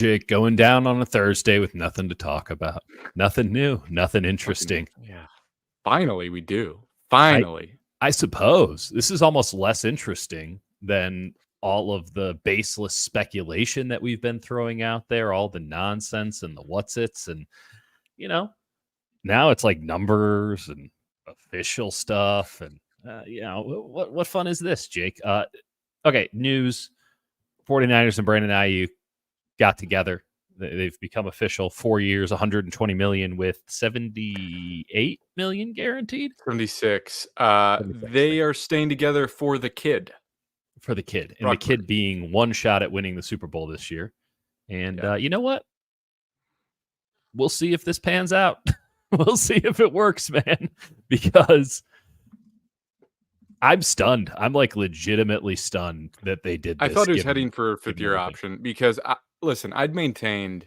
Jake, going down on a Thursday with nothing to talk about. Nothing new, nothing interesting. Yeah. Finally, we do. I suppose this is almost less interesting than all of the baseless speculation that we've been throwing out there, all the nonsense and the what's-its. And, now it's like numbers and official stuff. And, what fun is this, Jake? Okay, news. 49ers and Brandon Aiyuk got together. They've become official. 4 years, $120 million with $78 million guaranteed. 76. They are staying together for the kid. For the kid. And the kid being one shot at winning the Super Bowl this year. And you know what? We'll see if this pans out. We'll see if it works, man. Because I'm stunned. I'm like legitimately stunned that they did this. I thought he was heading for a fifth-year option because, listen, I'd maintained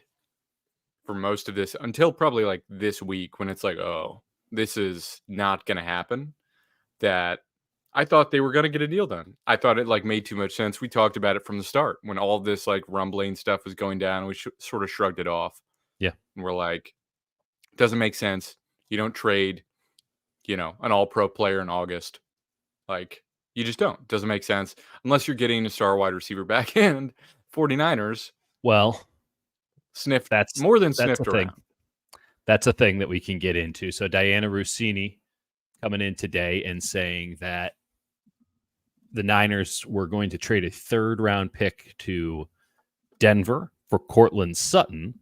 for most of this until probably like this week when it's like, oh, this is not going to happen, that I thought they were going to get a deal done. I thought it like made too much sense. We talked about it from the start when all this like rumbling stuff was going down. We sort of shrugged it off. Yeah. And we're like, it doesn't make sense. You don't trade, an all-pro player in August. Like, you just don't. It doesn't make sense unless you're getting a star wide receiver back in 49ers. Well, sniffed. That's more than sniffed around. That's a thing that we can get into. So Diana Rossini coming in today and saying that the Niners were going to trade a 3rd-round pick to Denver for Cortland Sutton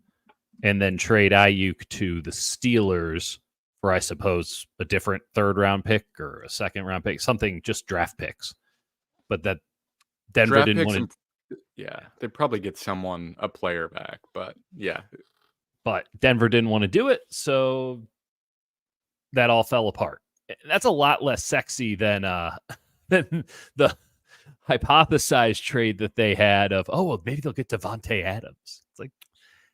and then trade Aiyuk to the Steelers for, I suppose, a different 3rd-round pick or a 2nd-round pick, something, just draft picks. But that Denver draft didn't want to... Yeah, they'd probably get a player back, but yeah. But Denver didn't want to do it, so that all fell apart. That's a lot less sexy than the hypothesized trade that they had of, maybe they'll get Devontae Adams. It's like,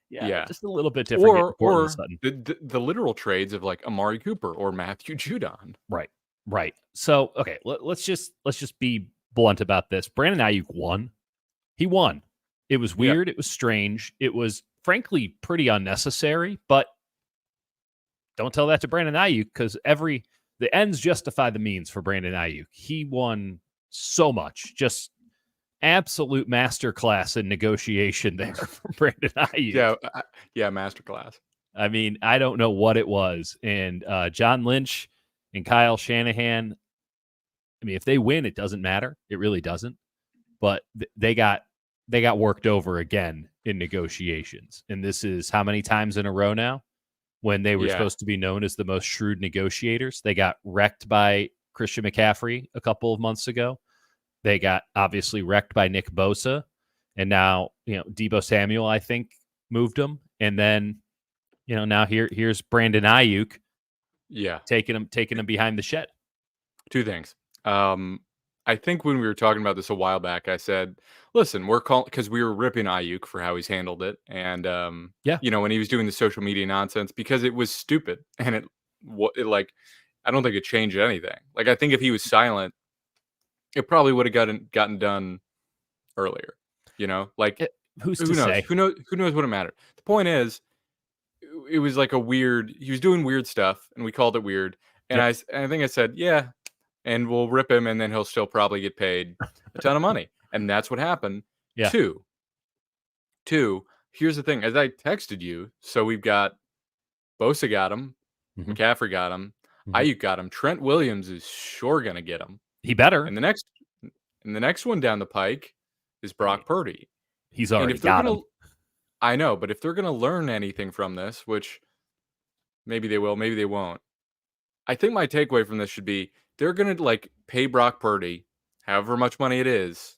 yeah, just a little bit different. Or the literal trades of like Amari Cooper or Matthew Judon. Right. So, okay, let's just be blunt about this. Brandon Aiyuk won. He won. It was weird. It was strange. It was, frankly, pretty unnecessary. But don't tell that to Brandon Aiyuk because the ends justify the means for Brandon Aiyuk. He won so much. Just absolute masterclass in negotiation there for Brandon Aiyuk. Yeah, masterclass. I mean, I don't know what it was. And John Lynch and Kyle Shanahan, I mean, if they win, it doesn't matter. It really doesn't. But they got worked over again in negotiations. And this is how many times in a row now when they were supposed to be known as the most shrewd negotiators. They got wrecked by Christian McCaffrey a couple of months ago. They got obviously wrecked by Nick Bosa. And now, Deebo Samuel, I think, moved him. And then, now here's Brandon Aiyuk. Yeah. Taking him behind the shed. Two things. I think when we were talking about this a while back, I said, listen, we're calling because we were ripping Aiyuk for how he's handled it. And, when he was doing the social media nonsense because it was stupid. And it I don't think it changed anything. Like, I think if he was silent, it probably would have gotten done earlier, who knows? Say? Who knows what it mattered? The point is, it was like he was doing weird stuff and we called it weird. And I think I said, yeah, and we'll rip him and then he'll still probably get paid a ton of money. And that's what happened. Yeah. Two, here's the thing. As I texted you, so we've got Bosa got him, McCaffrey got him, Aiyuk got him. Trent Williams is sure going to get him. He better. And the next one down the pike is Brock Purdy. He's already got him. I know, but if they're going to learn anything from this, which maybe they will, maybe they won't. I think my takeaway from this should be they're going to pay Brock Purdy however much money it is.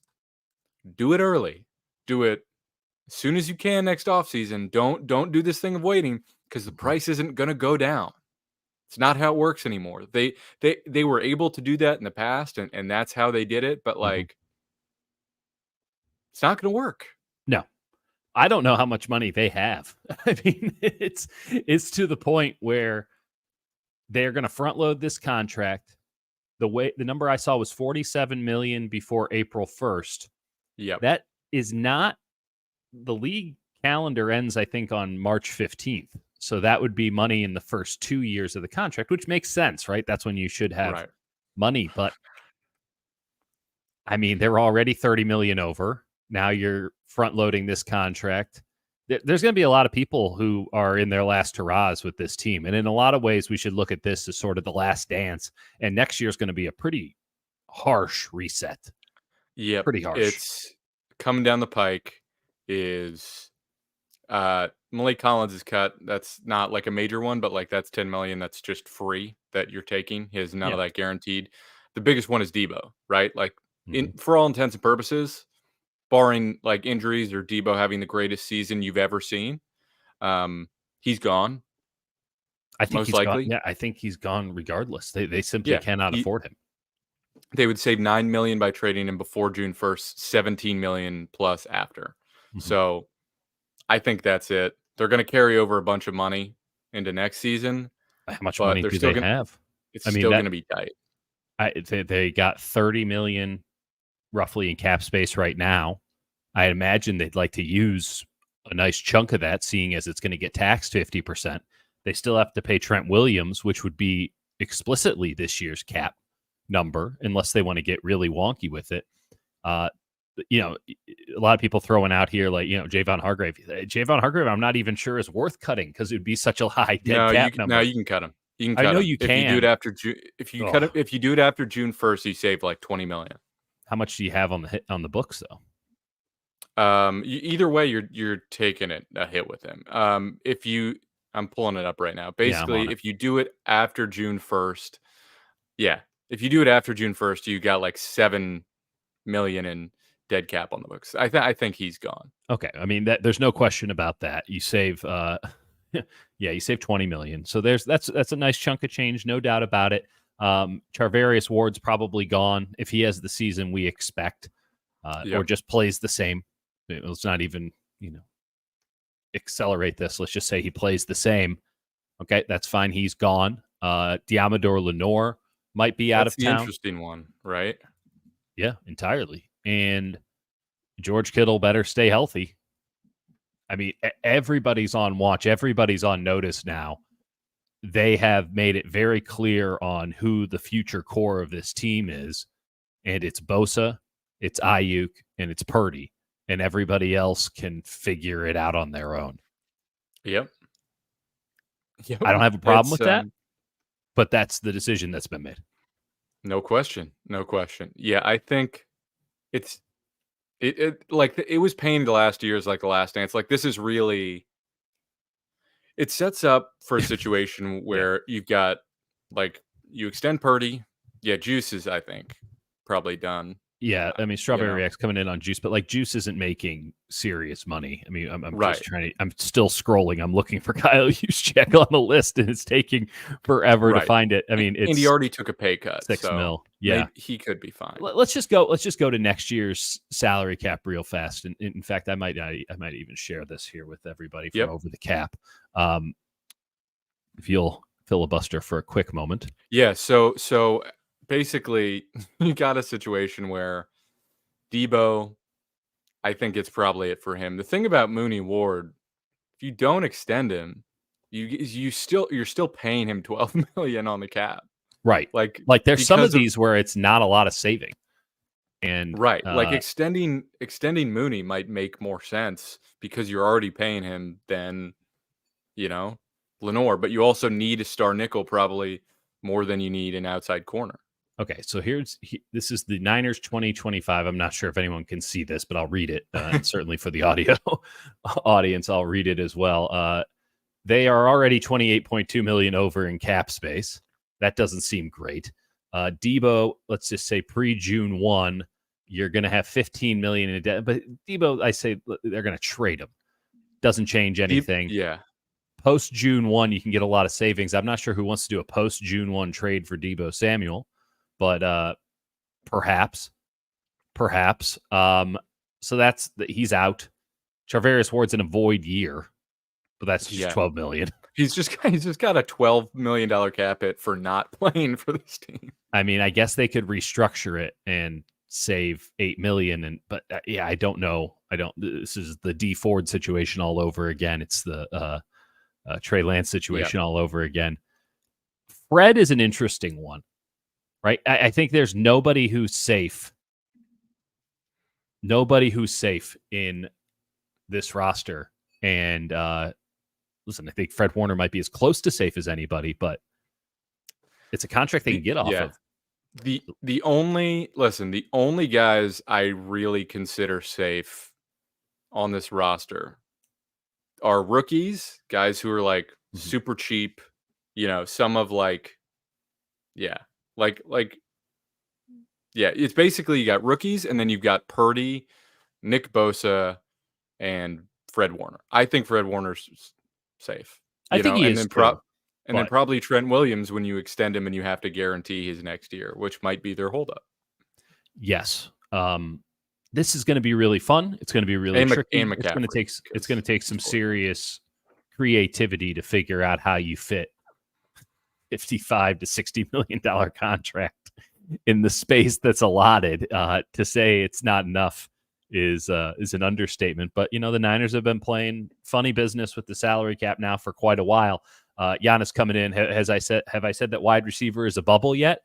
Do it early. Do it as soon as you can next offseason. Don't do this thing of waiting because the price isn't going to go down. It's not how it works anymore. They were able to do that in the past, and that's how they did it. But it's not going to work. No, I don't know how much money they have. I mean, it's to the point where they're going to front load this contract. The number I saw was $47 million before April 1st. Yeah, that is not. The league calendar ends, I think, on March 15th. So that would be money in the first 2 years of the contract, which makes sense, right? That's when you should have Right. money. But I mean, they're already 30 million over. Now you're front loading this contract. There's going to be a lot of people who are in their last hurrahs with this team. And in a lot of ways, we should look at this as sort of the last dance. And next year is going to be a pretty harsh reset. Yep. Pretty harsh. It's coming down the pike is Malik Collins' cut. That's not like a major one, but like that's 10 million. That's just free that you're taking. He has none of that guaranteed. The biggest one is Debo, right? Like for all intents and purposes, barring like injuries or Debo having the greatest season you've ever seen, he's gone. I think most he's likely. gone. Yeah, I think he's gone regardless. They simply cannot afford him. They would save $9 million by trading him before June 1st, $17 million plus after. So I think that's it. They're going to carry over a bunch of money into next season. How much money do they have? It's still going to be tight. They got 30 million roughly in cap space right now. I imagine they'd like to use a nice chunk of that, seeing as it's going to get taxed 50%. They still have to pay Trent Williams, which would be explicitly this year's cap number, unless they want to get really wonky with it. You know, a lot of people throwing out here like, you know, Javon Hargrave. Javon Hargrave, I'm not even sure is worth cutting because it would be such a high dead cap number. No, you can cut him. You can cut I know him. you can. If you do it after June, if you cut it, if you do it after June 1st, you save like 20 million. How much do you have on the books though? Either way, you're taking a hit with him. I'm pulling it up right now. Basically, if you do it after June 1st, if you do it after June 1st, you got like 7 million in dead cap on the books. I think he's gone. Okay, I mean there's no question about that. You save, you save 20 million. So that's a nice chunk of change, no doubt about it. Charvarius Ward's probably gone if he has the season we expect, or just plays the same. Let's not even accelerate this. Let's just say he plays the same. Okay, that's fine. He's gone. Diamador Lenore might be out of town. That's the interesting one, right? Yeah, entirely. And George Kittle better stay healthy. I mean, everybody's on watch. Everybody's on notice now. They have made it very clear on who the future core of this team is. And it's Bosa, it's Aiyuk, and it's Purdy. And everybody else can figure it out on their own. Yep. I don't have a problem with that, but that's the decision that's been made. No question. No question. Yeah, I think it was painted last year as like the last dance. Like this is really, it sets up for a situation where you've got like you extend Purdy. Yeah, Juice is, I think, probably done. Yeah, I mean, Strawberry React's coming in on Juice, but like Juice isn't making serious money. I mean, I'm just trying to. I'm still scrolling. I'm looking for Kyle Juszczyk on the list, and it's taking forever to find it. I mean, and he already took a pay cut, $6 million. Yeah, he could be fine. Let's just go to next year's salary cap real fast. And in fact, I might even share this here with everybody from Over the Cap. If you'll filibuster for a quick moment. Yeah. So. Basically, you got a situation where Debo, I think it's probably it for him. The thing about Mooney Ward, if you don't extend him, you're still paying him 12 million on the cap. Right. Like there's some of these where it's not a lot of saving. And like extending Mooney might make more sense because you're already paying him than Lenore, but you also need a star nickel probably more than you need an outside corner. Okay, so this is the Niners 2025. I'm not sure if anyone can see this, but I'll read it. And certainly for the audio audience, I'll read it as well. They are already 28.2 million over in cap space. That doesn't seem great. Debo, let's just say pre-June 1, you're going to have 15 million in debt. But Debo, I say they're going to trade him. Doesn't change anything. Post June 1, you can get a lot of savings. I'm not sure who wants to do a post June 1 trade for Debo Samuel. But perhaps. So he's out. Charvarius Ward's in a void year, but that's just 12 million. He's just got a $12 million cap hit for not playing for this team. I mean, I guess they could restructure it and save $8 million, but I don't know I don't. This is the D Ford situation all over again. It's the Trey Lance situation all over again. Fred is an interesting one, right? I think there's nobody who's safe. Nobody who's safe in this roster. And listen, I think Fred Warner might be as close to safe as anybody, but it's a contract they can get off of. The only guys I really consider safe on this roster are rookies, guys who are like super cheap, some of it's basically you got rookies and then you've got Purdy, Nick Bosa, and Fred Warner. I think Fred Warner's safe. I think he is too. And then probably Trent Williams when you extend him and you have to guarantee his next year, which might be their holdup. Yes. This is going to be really fun. It's going to be really tricky. And it's going to take some serious creativity to figure out how you fit $55 to $60 million contract in the space that's allotted. To say it's not enough is an understatement. But the Niners have been playing funny business with the salary cap now for quite a while. Giannis coming in. Have I said that wide receiver is a bubble yet?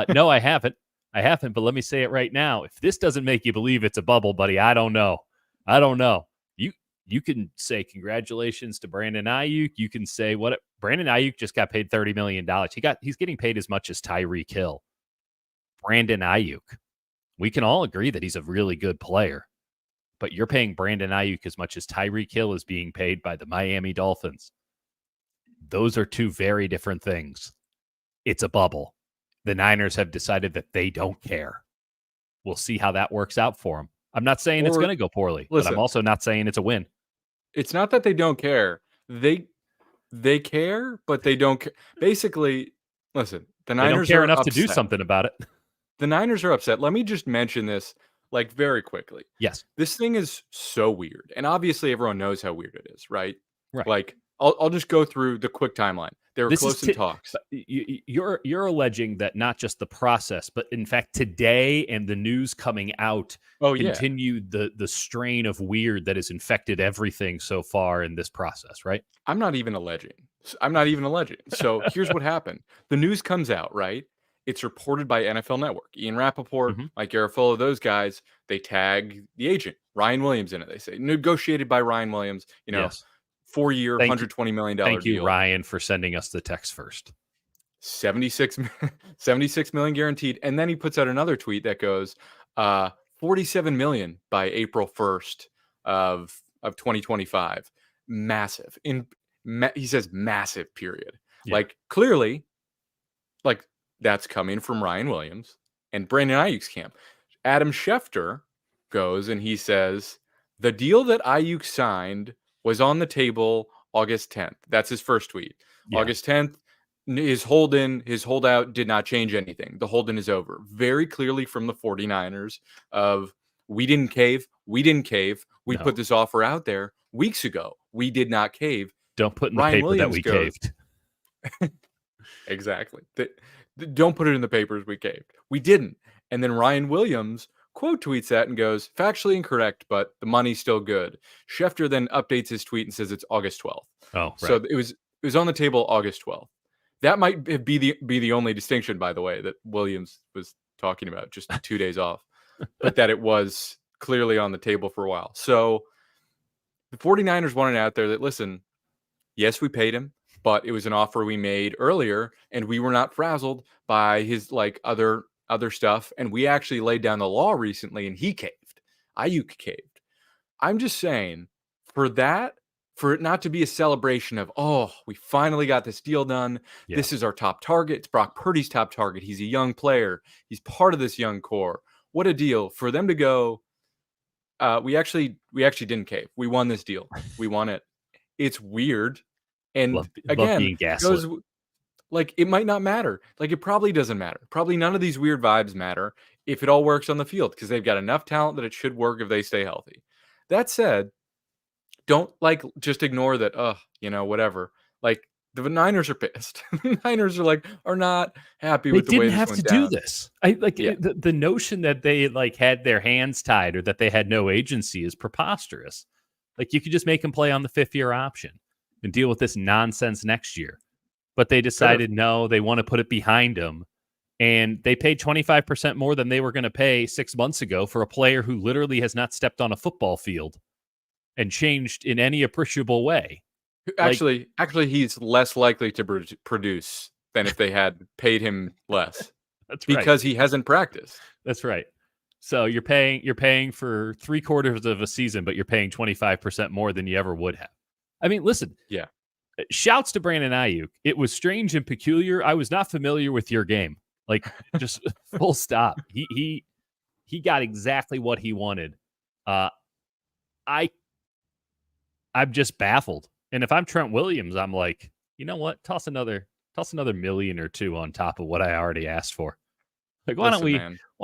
No, I haven't. But let me say it right now. If this doesn't make you believe it's a bubble, buddy, I don't know. You can say congratulations to Brandon Aiyuk. You can say Brandon Aiyuk just got paid $30 million. He's getting paid as much as Tyreek Hill. Brandon Aiyuk. We can all agree that he's a really good player, but you're paying Brandon Aiyuk as much as Tyreek Hill is being paid by the Miami Dolphins. Those are two very different things. It's a bubble. The Niners have decided that they don't care. We'll see how that works out for them. I'm not saying it's going to go poorly, but I'm also not saying it's a win. It's not that they don't care. They care, but they don't care. Basically, listen, the Niners don't care enough upset. To do something about it. The Niners are upset. Let me just mention this very quickly. Yes. This thing is so weird. And obviously everyone knows how weird it is, right? Right. I'll just go through the quick timeline. They were close in talks. You're alleging that not just the process, but in fact today and the news coming out continued the strain of weird that has infected everything so far in this process, right? I'm not even alleging. So here's what happened. The news comes out, right? It's reported by NFL Network. Ian Rappaport, Mike Garafolo, those guys, they tag the agent, Ryan Williams, in it. They say negotiated by Ryan Williams, Yes. 4-year, $120 million Thank you, deal. Ryan, for sending us the text first. 76 million guaranteed. And then he puts out another tweet that goes, 47 million by April 1st of 2025. Massive. He says massive, period. Yeah. Clearly, that's coming from Ryan Williams and Brandon Aiyuk's camp. Adam Schefter goes and he says, the deal that Aiyuk signed was on the table August 10th. That's his first tweet. Yeah. August 10th, his holdout did not change anything. The hold-in is over. Very clearly from the 49ers of, we didn't cave. We put this offer out there weeks ago. We did not cave. Don't put in the paper that we caved. Exactly. Don't put it in the papers we caved. We didn't. And then Ryan Williams quote tweets that and goes, factually incorrect, but the money's still good. Schefter then updates his tweet and says it's August 12th. Oh, right. So it was on the table August 12th. That might be the only distinction, by the way, that Williams was talking about, just 2 days off, but that it was clearly on the table for a while. So the 49ers wanted out there that, listen, yes, we paid him, but it was an offer we made earlier, and we were not frazzled by his other stuff, and we actually laid down the law recently, and he caved. Aiyuk caved. I'm just saying, for it not to be a celebration of, we finally got this deal done. Yeah. This is our top target. It's Brock Purdy's top target. He's a young player. He's part of this young core. What a deal for them to go. We actually didn't cave. We won this deal. We won it. It's weird. And love again, being gaslit. It might not matter. It probably doesn't matter. Probably none of these weird vibes matter if it all works on the field, because they've got enough talent that it should work if they stay healthy. That said, don't just ignore that, whatever. The Niners are pissed. The Niners are not happy They with the way didn't this have to went do down. this. I like Yeah. the notion that they like had their hands tied or that they had no agency is preposterous. Like you could just make them play on the 5th-year option and deal with this nonsense next year. But they Could have. decided no, they want to put it behind them. And they paid 25% more than they were going to pay 6 months ago for a player who literally has not stepped on a football field and changed in any appreciable way. Like, Actually, he's less likely to produce than if they had paid him less that's right. because he hasn't practiced. That's right. So you're paying for 3/4 of a season, but you're paying 25% more than you ever would have. I mean, listen. Yeah. Shouts to Brandon Aiyuk. It was strange and peculiar. I was not familiar with your game. Like, just full stop. He got exactly what he wanted. I'm just baffled. And if I'm Trent Williams, I'm like, you know what? Toss another million or two on top of what I already asked for. Like, why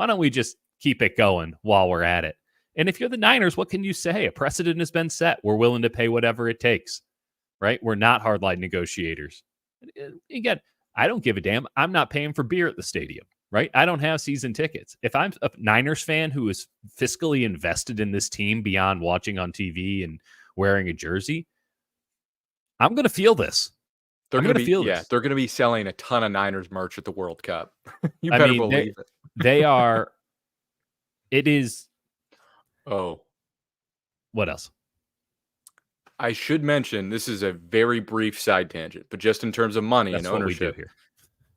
don't we just keep it going while we're at it? And if you're the Niners, what can you say? A precedent has been set. We're willing to pay whatever it takes, right? We're not hardline negotiators. Again, I don't give a damn. I'm not paying for beer at the stadium, right? I don't have season tickets. If I'm a Niners fan who is fiscally invested in this team beyond watching on TV and wearing a jersey, I'm going to feel this. They're going to be selling a ton of Niners merch at the World Cup. You better believe it. They are. It is. Oh. What else? I should mention, this is a very brief side tangent, but just in terms of money and ownership, what we do here.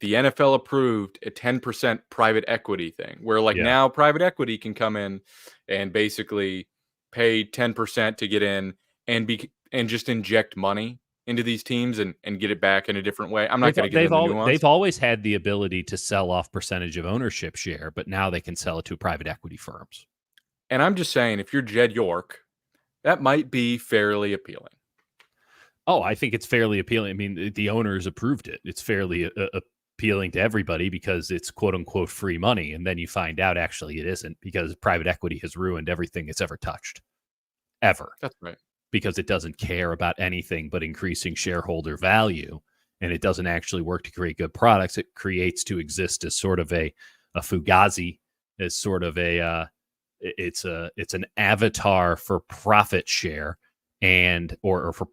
The NFL approved a 10% private equity thing where now private equity can come in and basically pay 10% to get in and just inject money into these teams and get it back in a different way. I'm not going to get into the nuance. They've always had the ability to sell off percentage of ownership share, but now they can sell it to private equity firms. And I'm just saying, if you're Jed York, that might be fairly appealing. Oh, I think it's fairly appealing. I mean, the owners approved it. It's fairly appealing to everybody because it's quote unquote free money. And then you find out actually it isn't because private equity has ruined everything it's ever touched. Ever. That's right. Because it doesn't care about anything but increasing shareholder value. And it doesn't actually work to create good products. It creates to exist as sort of a fugazi, as sort of it's an avatar for profit share or for,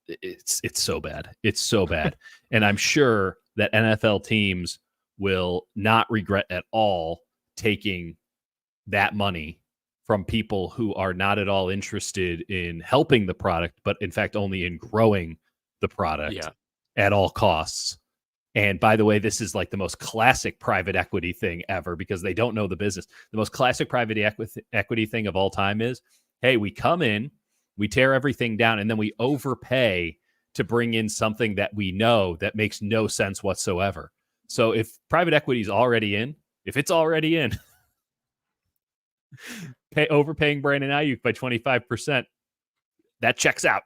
it's so bad. It's so bad. And I'm sure that NFL teams will not regret at all taking that money from people who are not at all interested in helping the product, but in fact only in growing the product at all costs. And by the way, this is like the most classic private equity thing ever because they don't know the business. The most classic private equity thing of all time is, hey, we come in, we tear everything down, and then we overpay to bring in something that we know that makes no sense whatsoever. So if private equity is already in, overpaying Brandon Aiyuk by 25%, that checks out.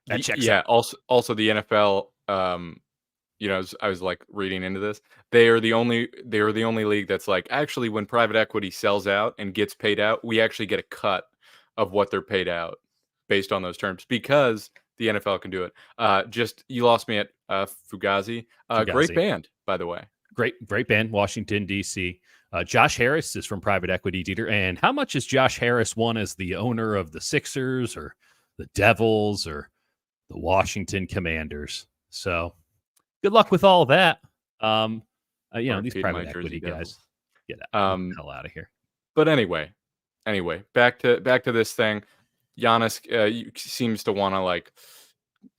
Out. Also the NFL, I was like reading into this. They are the only league that's like, actually, when private equity sells out and gets paid out, we actually get a cut of what they're paid out based on those terms because the NFL can do it. You lost me at Fugazi. Great band, by the way. Great band, Washington, D.C. Josh Harris is from private equity, Dieter. And how much has Josh Harris won as the owner of the Sixers or the Devils or the Washington Commanders? So good luck with all that. These private equity guys, get the hell out of here. But anyway, back to this thing. Giannis seems to want to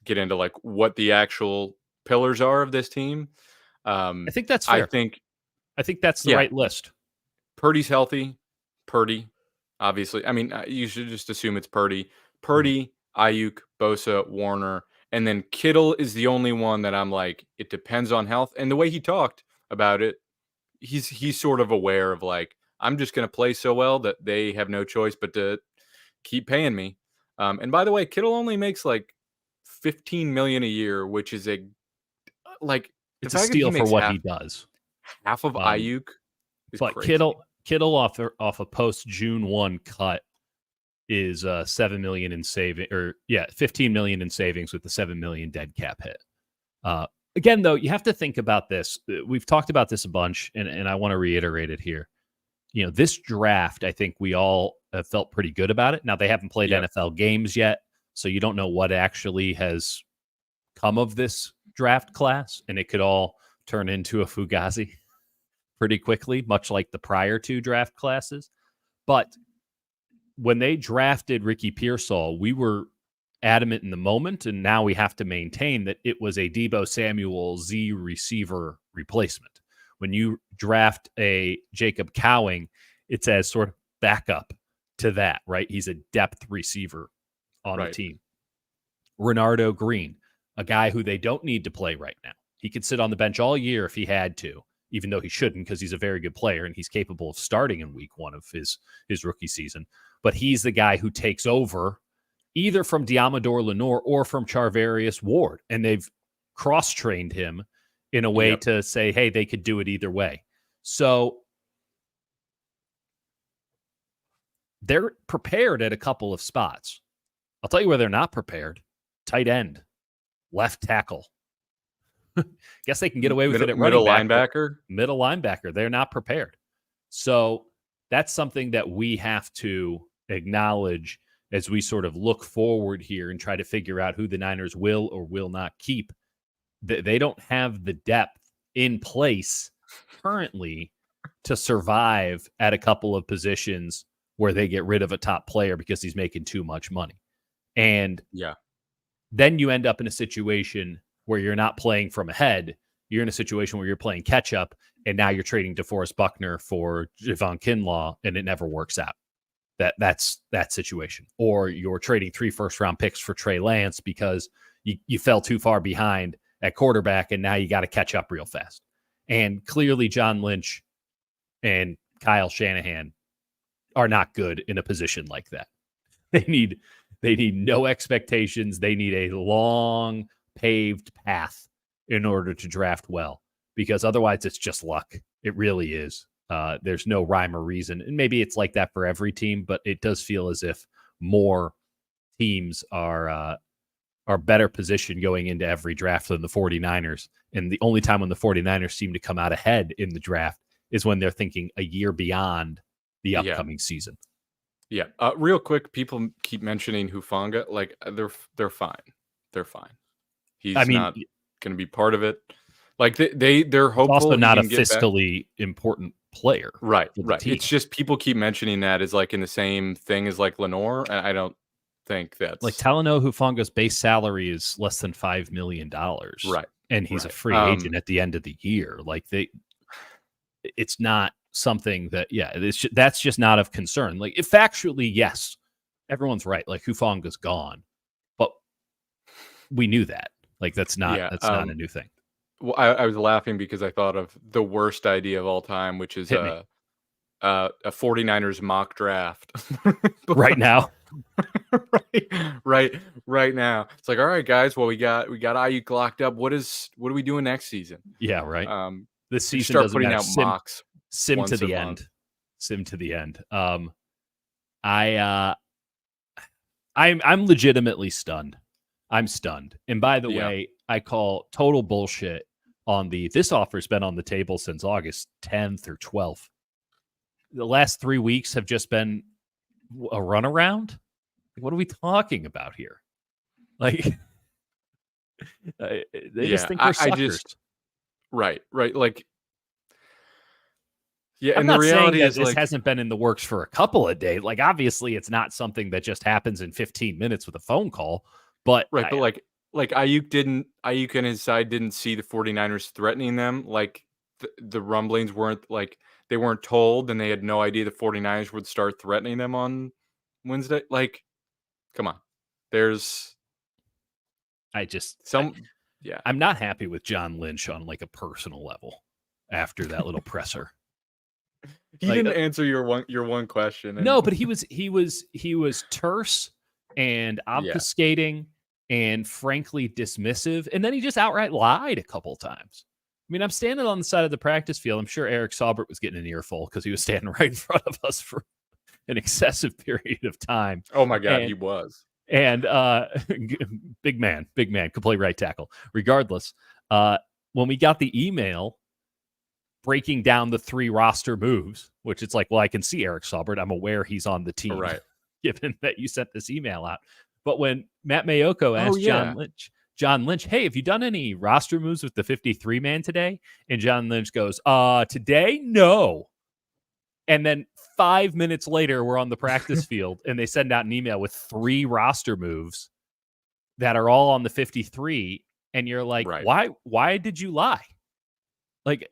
get into what the actual pillars are of this team. I think that's fair. I think that's the right list. Purdy's healthy. Purdy, obviously. I mean, you should just assume it's Purdy. Ayuk, Bosa, Warner, and then Kittle is the only one that I'm like, it depends on health. And the way he talked about it, he's sort of aware of I'm just going to play so well that they have no choice but to keep paying me. And by the way, Kittle only makes $15 million a year, which is it's a steal for what he does. Half of Ayuk is but crazy. Kittle off a post June 1 cut is $7 million in saving, or 15 million in savings with the $7 million dead cap hit. Again, though, you have to think about this. We've talked about this a bunch, and I want to reiterate it here. This draft, I think we all have felt pretty good about it. Now, they haven't played NFL games yet, so you don't know what actually has come of this draft class, and it could all turn into a Fugazi pretty quickly, much like the prior two draft classes. But when they drafted Ricky Pearsall, we were adamant in the moment, and now we have to maintain that it was a Deebo Samuel Z receiver replacement. When you draft a Jacob Cowing, it's as sort of backup to that, right? He's a depth receiver on the team. Renardo Green, a guy who they don't need to play right now. He could sit on the bench all year if he had to, even though he shouldn't, because he's a very good player and he's capable of starting in week one of his rookie season. But he's the guy who takes over either from Diamador Lenore or from Charvarius Ward. And they've cross-trained him in a way to say, hey, they could do it either way. So they're prepared at a couple of spots. I'll tell you where they're not prepared. Tight end, left tackle. Guess they can get away with it at middle running back, linebacker. Middle linebacker. They're not prepared. So that's something that we have to acknowledge as we sort of look forward here and try to figure out who the Niners will or will not keep. They don't have the depth in place currently to survive at a couple of positions where they get rid of a top player because he's making too much money. And then you end up in a situation where you're not playing from ahead. You're in a situation where you're playing catch up, and now you're trading DeForest Buckner for Javon Kinlaw, and it never works out. That's that situation. Or you're trading 3 first-round picks for Trey Lance because you fell too far behind at quarterback, and now you got to catch up real fast. And clearly John Lynch and Kyle Shanahan are not good in a position like that. They need no expectations. They need a long paved path in order to draft well, because otherwise it's just luck. It really is. There's no rhyme or reason. And maybe it's like that for every team, but it does feel as if more teams are better positioned going into every draft than the 49ers. And the only time when the 49ers seem to come out ahead in the draft is when they're thinking a year beyond the upcoming season. Yeah. Real quick, people keep mentioning Hufanga. Like they're fine. They're fine. He's not going to be part of it. Like they're hopeful. Also not a fiscally important player. Right. It's just people keep mentioning that as like in the same thing as like Lenore. And I don't think that's like Talanoa Hufanga's base salary is less than $5 million. Right. And he's a free agent at the end of the year. Like it's not something that, that's just not of concern. Like if factually, yes, everyone's right. Like Hufanga's gone, but we knew that. Like that's not a new thing. Well, I was laughing because I thought of the worst idea of all time, which is a 49ers mock draft right now. right now. It's like, all right, guys. Well, we got Aiyuk locked up. What are we doing next season? Yeah, right. This season start doesn't putting matter. out mocks. Sim to the end. Sim to the end. I'm legitimately stunned. I'm stunned. And by the way, I call total bullshit on this offer's been on the table since August 10th or 12th. The last 3 weeks have just been a runaround. What are we talking about here? Like, they just think we're suckers. Right. Like, yeah, I'm and not the reality saying that is this like, hasn't been in the works for a couple of days. Like, obviously, it's not something that just happens in 15 minutes with a phone call. But right, but like Aiyuk and his side didn't see the 49ers threatening them. Like the rumblings weren't like they weren't told, and they had no idea the 49ers would start threatening them on Wednesday. Like, come on. I'm not happy with John Lynch on like a personal level after that little presser. He didn't answer your one question. No, but he was terse and obfuscating and frankly dismissive, and then he just outright lied a couple times. I mean, I'm standing on the side of the practice field. I'm sure Eric Saubert was getting an earful because he was standing right in front of us for an excessive period of time. Oh my God, he was. And big man, could play right tackle. Regardless, When we got the email breaking down the 3 roster moves, which it's like, well, I can see Eric Saubert. I'm aware he's on the team, Right. given that you sent this email out. But when Matt Mayoko asked John Lynch, hey, have you done any roster moves with the 53 man today? And John Lynch goes, today? No. And then 5 minutes later, we're on the practice field and they send out an email with 3 roster moves that are all on the 53. And you're like, why did you lie? Like,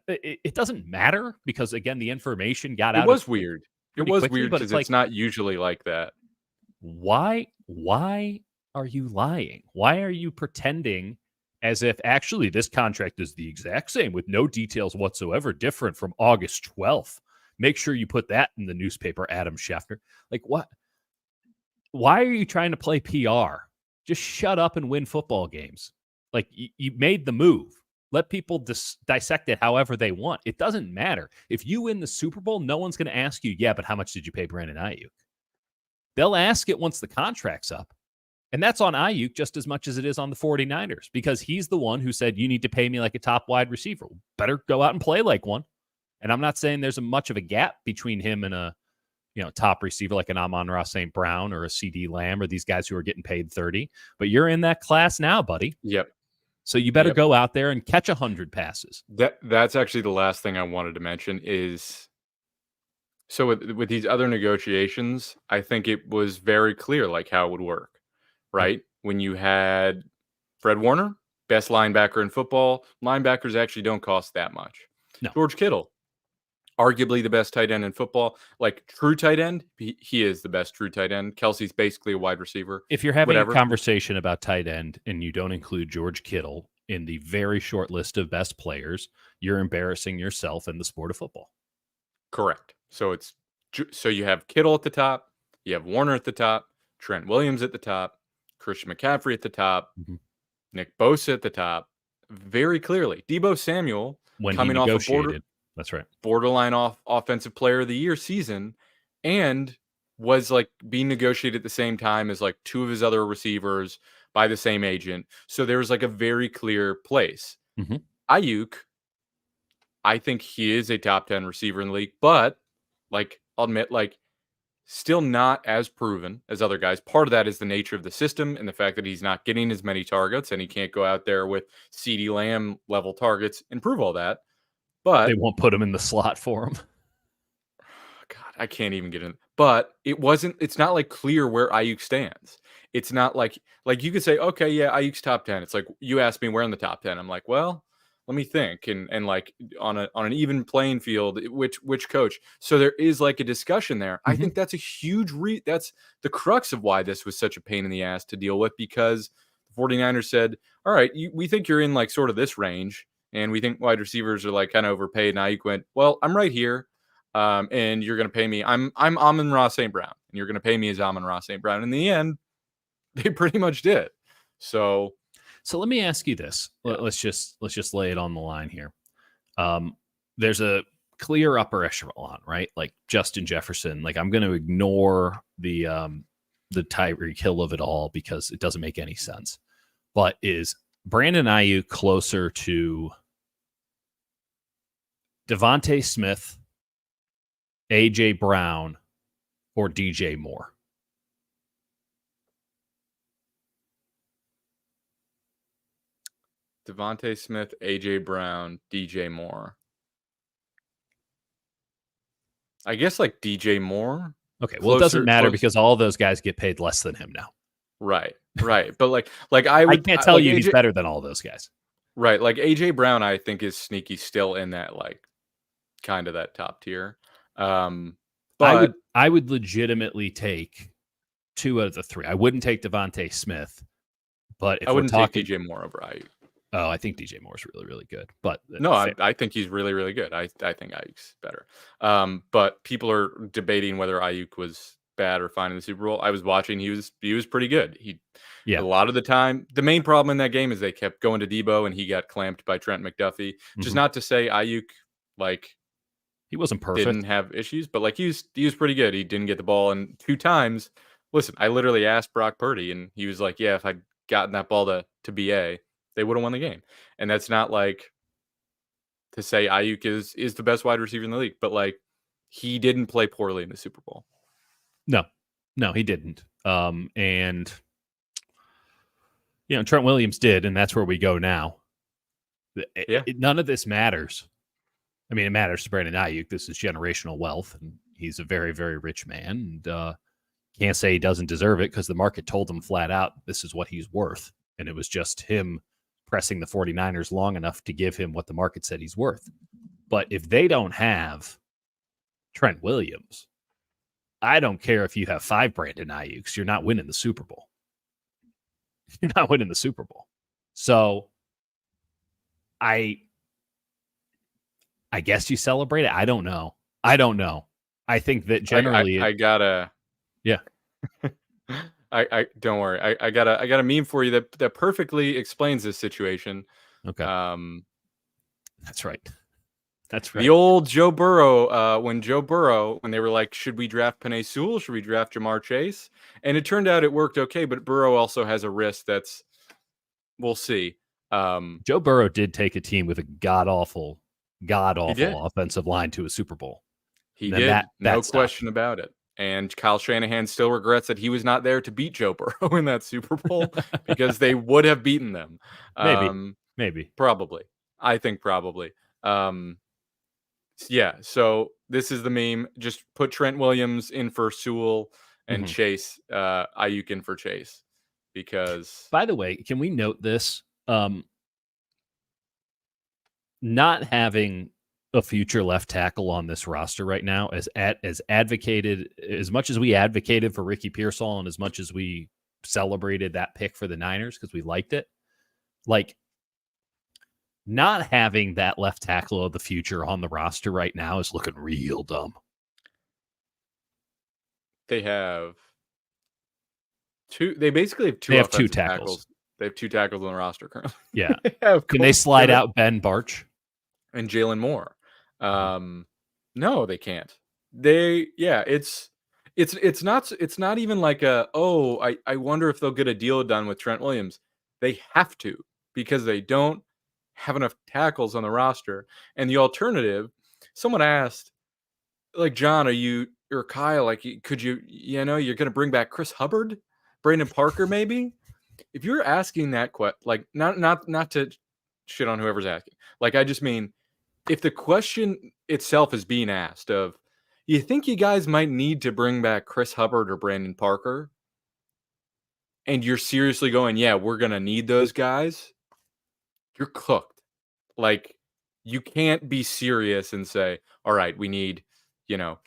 it doesn't matter because, again, the information got out. It was weird. It was quickly, weird because it's not usually like that. Why are you lying? Why are you pretending as if actually this contract is the exact same with no details whatsoever different from August 12th? Make sure you put that in the newspaper, Adam Schefter. Like, what? Why are you trying to play PR? Just shut up and win football games. Like, you made the move. Let people dissect it however they want. It doesn't matter. If you win the Super Bowl, no one's going to ask you, yeah, but how much did you pay Brandon Aiyuk? They'll ask it once the contract's up. And that's on Aiyuk just as much as it is on the 49ers because he's the one who said, you need to pay me like a top wide receiver. Better go out and play like one. And I'm not saying there's much of a gap between him and a top receiver like an Amon-Ra St. Brown or a CD Lamb or these guys who are getting paid 30. But you're in that class now, buddy. Yep. So you better go out there and catch 100 passes. That's actually the last thing I wanted to mention is, so with these other negotiations, I think it was very clear like how it would work, right? When you had Fred Warner, best linebacker in football, linebackers actually don't cost that much. No. George Kittle, arguably the best tight end in football, like true tight end. He is the best true tight end. Kelsey's basically a wide receiver. If you're having a conversation about tight end and you don't include George Kittle in the very short list of best players, you're embarrassing yourself in the sport of football. Correct. So you have Kittle at the top, you have Warner at the top, Trent Williams at the top, Christian McCaffrey at the top, Nick Bosa at the top. Very clearly, Deebo Samuel coming off a that's right, borderline offensive player of the year season, and was like being negotiated at the same time as like 2 of his other receivers by the same agent. So there was like a very clear place. Aiyuk, I think he is a top 10 receiver in the league, but like I'll admit, like still not as proven as other guys. Part of that is the nature of the system and the fact that he's not getting as many targets and he can't go out there with CD Lamb level targets and prove all that. But they won't put him in the slot for him. God, I can't even get in. But it's not like clear where Aiyuk stands. It's not like you could say, okay, yeah, Aiyuk's top 10. It's like you asked me where in the top 10. I'm like, well, let me think. And like on an even playing field, which coach. So there is like a discussion there. I think that's a huge that's the crux of why this was such a pain in the ass to deal with, because the 49ers said, all right, we think you're in like sort of this range. And we think wide receivers are like kind of overpaid. And Aiyuk went, well, I'm right here. And you're going to pay me. I'm Amon-Ra St. Brown, and you're going to pay me as Amon-Ra St. Brown. In the end, they pretty much did. So let me ask you this. Let's just lay it on the line here. There's a clear upper echelon, right? Like Justin Jefferson. Like I'm going to ignore the Tyreek Hill of it all because it doesn't make any sense. But is Brandon Aiyuk closer to Devontae Smith, A.J. Brown, or DJ Moore? Devontae Smith, A.J. Brown, DJ Moore. I guess like DJ Moore. Okay, well, it doesn't matter because all of those guys get paid less than him now. Right. But like I can't tell you he's better than all those guys. Right. Like A.J. Brown, I think is sneaky still in that like kind of that top tier. But I would legitimately take 2 out of the 3. I wouldn't take Devontae Smith, but if I wouldn't take DJ Moore over Aiyuk. Oh, I think DJ Moore is really, really good. But no, I think he's really, really good. I think Aiyuk's better. But people are debating whether Aiyuk was bad or fine in the Super Bowl. I was watching; he was pretty good. A lot of the time, the main problem in that game is they kept going to Deebo, and he got clamped by Trent McDuffie. Which is not to say Aiyuk like he wasn't perfect, didn't have issues, but like he was pretty good. He didn't get the ball, and 2 times. Listen, I literally asked Brock Purdy, and he was like, "Yeah, if I'd gotten that ball to BA." They would have won the game. And that's not like to say Aiyuk is the best wide receiver in the league, but like he didn't play poorly in the Super Bowl. No, he didn't. And Trent Williams did, and that's where we go now. None of this matters. I mean, it matters to Brandon Aiyuk. This is generational wealth, and he's a very, very rich man. And can't say he doesn't deserve it because the market told him flat out this is what he's worth. And it was just him pressing the 49ers long enough to give him what the market said he's worth. But if they don't have Trent Williams, I don't care if you have 5 Brandon Aiyuks, you're not winning the Super Bowl. You're not winning the Super Bowl. So I guess you celebrate it. I don't know. I think that generally I gotta I don't worry. I got a meme for you that perfectly explains this situation. Okay. That's right. The old Joe Burrow, when they were like, should we draft Penei Sewell? Should we draft Jamar Chase? And it turned out it worked okay, but Burrow also has a wrist we'll see. Joe Burrow did take a team with a god-awful offensive line to a Super Bowl. He did. No question about it. And Kyle Shanahan still regrets that he was not there to beat Joe Burrow in that Super Bowl because they would have beaten them. Maybe. Probably. I think probably. Yeah, so this is the meme. Just put Trent Williams in for Sewell and Chase, Aiyuk in for Chase. Because, by the way, can we note this? Not having a future left tackle on this roster right now, as advocated, as much as we advocated for Ricky Pearsall and as much as we celebrated that pick for the Niners because we liked it, like, not having that left tackle of the future on the roster right now is looking real dumb. They have two. They basically have two. They have 2 tackles. They have 2 tackles on the roster currently. Yeah. Can they slide out Ben Barch and Jalen Moore? No, they can't. It's not even like I wonder if they'll get a deal done with Trent Williams. They have to, because they don't have enough tackles on the roster. And the alternative, someone asked, like, John, or Kyle, like, could you're going to bring back Chris Hubbard, Brandon Parker, maybe? If you're asking that question, like, not to shit on whoever's asking, like, I just mean, if the question itself is being asked of, you think you guys might need to bring back Chris Hubbard or Brandon Parker, and you're seriously going, yeah, we're going to need those guys, you're cooked. Like, you can't be serious and say, all right, we need,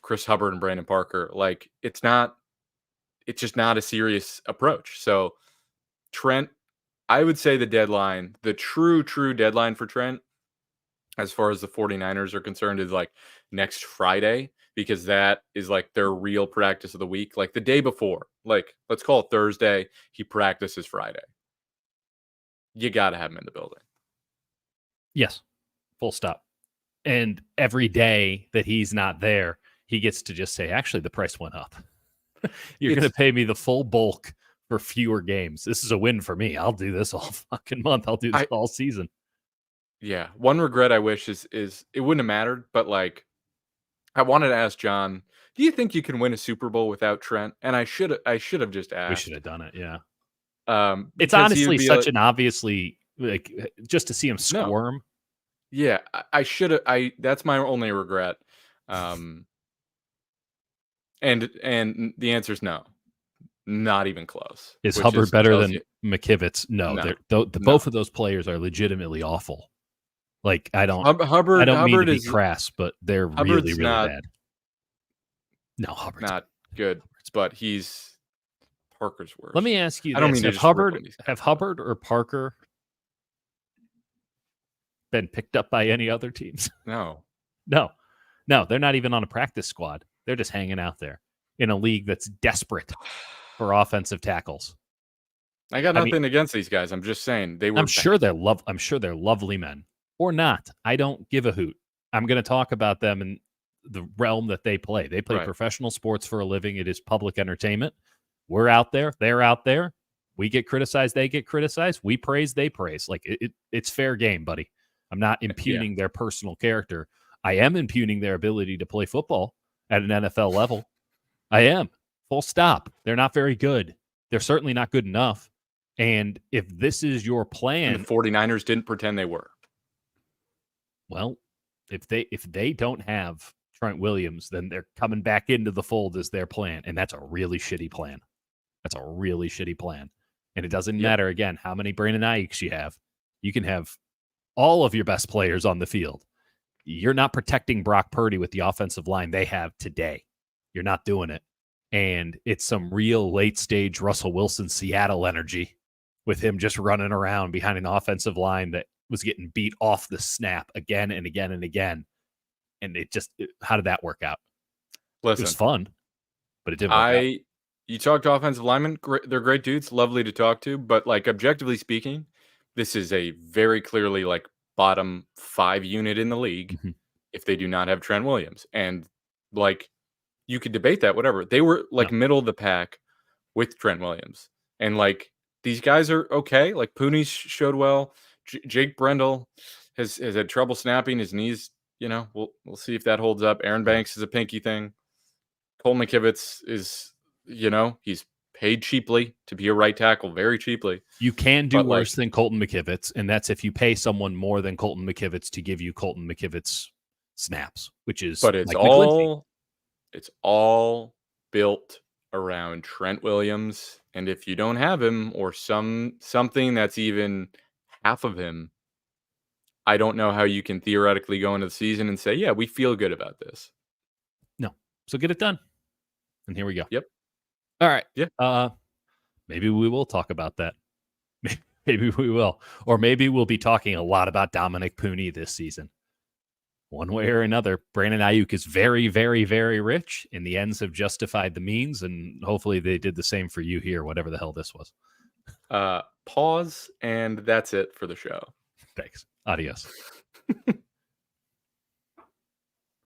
Chris Hubbard and Brandon Parker. Like, it's just not a serious approach. So Trent, I would say the true deadline for Trent, as far as the 49ers are concerned, is like next Friday, because that is like their real practice of the week. Like the day before, like, let's call it Thursday, he practices Friday. You got to have him in the building. Yes, full stop. And every day that he's not there, he gets to just say, actually, the price went up. You're going to pay me the full bulk for fewer games. This is a win for me. I'll do this all fucking month. I'll do this all season. Yeah. One regret I wish is it wouldn't have mattered, but like, I wanted to ask John, do you think you can win a Super Bowl without Trent? And I should have just asked. We should have done it. Yeah. It's honestly such an obviously, like, just to see him squirm. No. Yeah, I should have. That's my only regret. And the answer is no, not even close. Is Hubbard better than McKivitz? No. Both of those players are legitimately awful. Like, I don't mean to be crass, but they're really, really bad. No, Hubbard's not good, but he's Parker's worse. Let me ask you this. I don't mean have Hubbard or Parker been picked up by any other teams? No, they're not even on a practice squad. They're just hanging out there in a league that's desperate for offensive tackles. I got nothing against these guys. I'm just saying they were. I'm sure they're lovely men, or not. I don't give a hoot. I'm going to talk about them in the realm that they play. They play professional sports for a living. It is public entertainment. We're out there. They're out there. We get criticized, they get criticized. We praise, they praise. Like it's fair game, buddy. I'm not impugning their personal character. I am impugning their ability to play football at an NFL level. I am. Full stop. They're not very good. They're certainly not good enough. And if this is your plan, and the 49ers didn't pretend they were. Well, if they don't have Trent Williams, then they're coming back into the fold as their plan, and that's a really shitty plan. That's a really shitty plan. And it doesn't matter, again, how many Brandon Aiyuks you have. You can have all of your best players on the field. You're not protecting Brock Purdy with the offensive line they have today. You're not doing it. And it's some real late-stage Russell Wilson Seattle energy with him just running around behind an offensive line that was getting beat off the snap again and again and again. And how did that work out? Listen, it was fun, but it didn't work out. You talk to offensive linemen, they're great dudes, lovely to talk to, but like objectively speaking, this is a very clearly like bottom 5 unit in the league if they do not have Trent Williams. And like you could debate that, whatever. They were like middle of the pack with Trent Williams. And like these guys are okay. Like Pooney showed well. Jake Brendel has had trouble snapping his knees. You know, we'll see if that holds up. Aaron Banks is a pinky thing. Cole McKivitz is, you know, he's paid cheaply to be a right tackle, very cheaply. You can do worse than Colton McKivitz, and that's if you pay someone more than Colton McKivitz to give you Colton McKivitz snaps, which is. But it's all built around Trent Williams, and if you don't have him or something that's even half of him, I don't know how you can theoretically go into the season and say, yeah, we feel good about this. No. So get it done. And here we go. Yep. All right. Yeah. Maybe we will talk about that. Maybe we will. Or maybe we'll be talking a lot about Dominic Pooney this season. One way or another, Brandon Aiyuk is very, very, very rich, and the ends have justified the means, and hopefully they did the same for you here, whatever the hell this was. Pause, and that's it for the show. Thanks. Adios.